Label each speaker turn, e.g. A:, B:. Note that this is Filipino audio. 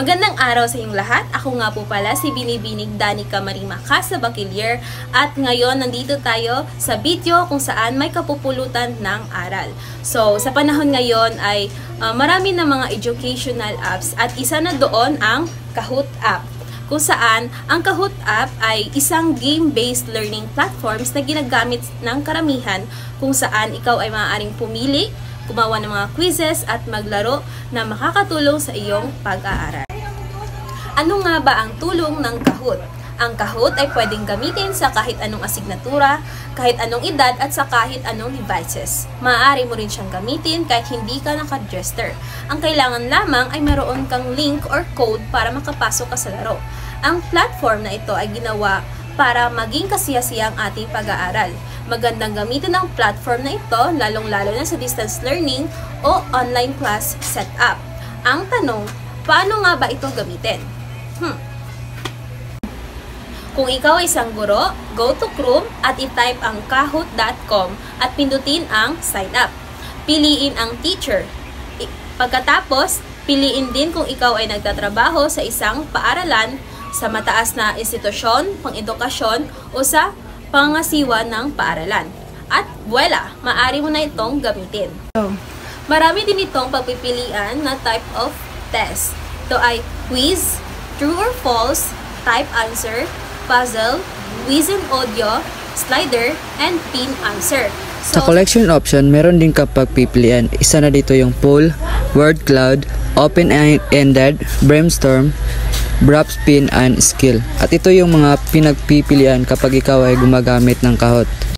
A: Magandang araw sa inyong lahat. Ako nga po pala si Binibinig Danica Marima Casa Bachiller at ngayon nandito tayo sa video kung saan may kapupulutan ng aral. So, sa panahon ngayon ay marami na mga educational apps at isa na doon ang Kahoot app. Kung saan ang Kahoot app ay isang game-based learning platforms na ginagamit ng karamihan kung saan ikaw ay maaaring pumili, gumawa ng mga quizzes at maglaro na makakatulong sa iyong pag-aaral. Ano nga ba ang tulong ng Kahoot? Ang Kahoot ay pwedeng gamitin sa kahit anong asignatura, kahit anong edad at sa kahit anong devices. Maaari mo rin siyang gamitin kahit hindi ka naka-register. Ang kailangan lamang ay meron kang link or code para makapasok ka sa laro. Ang platform na ito ay ginawa para maging kasiyasiyang ating pag-aaral. Magandang gamitin ang platform na ito, lalong-lalo na sa distance learning o online class setup. Ang tanong, paano nga ba ito gamitin? Kung ikaw ay isang guro, go to Chrome at i-type ang kahoot.com at pindutin ang sign up. Piliin ang teacher. Pagkatapos, piliin din kung ikaw ay nagtatrabaho sa isang paaralan, sa mataas na institusyon, pang-edukasyon o sa pangasiwa ng paaralan. At voila, maaari mo na itong gamitin. Marami din itong pagpipilian na type of test. Ito ay quiz, true or false, type answer, puzzle, quiz and audio, slider, and pin answer.
B: Sa collection option, meron din kapag pipilian. Isa na dito yung poll, word cloud, open-ended, brainstorm, Brap, spin, and skill. At ito yung mga pinagpipilian kapag ikaw ay gumagamit ng Kahoot.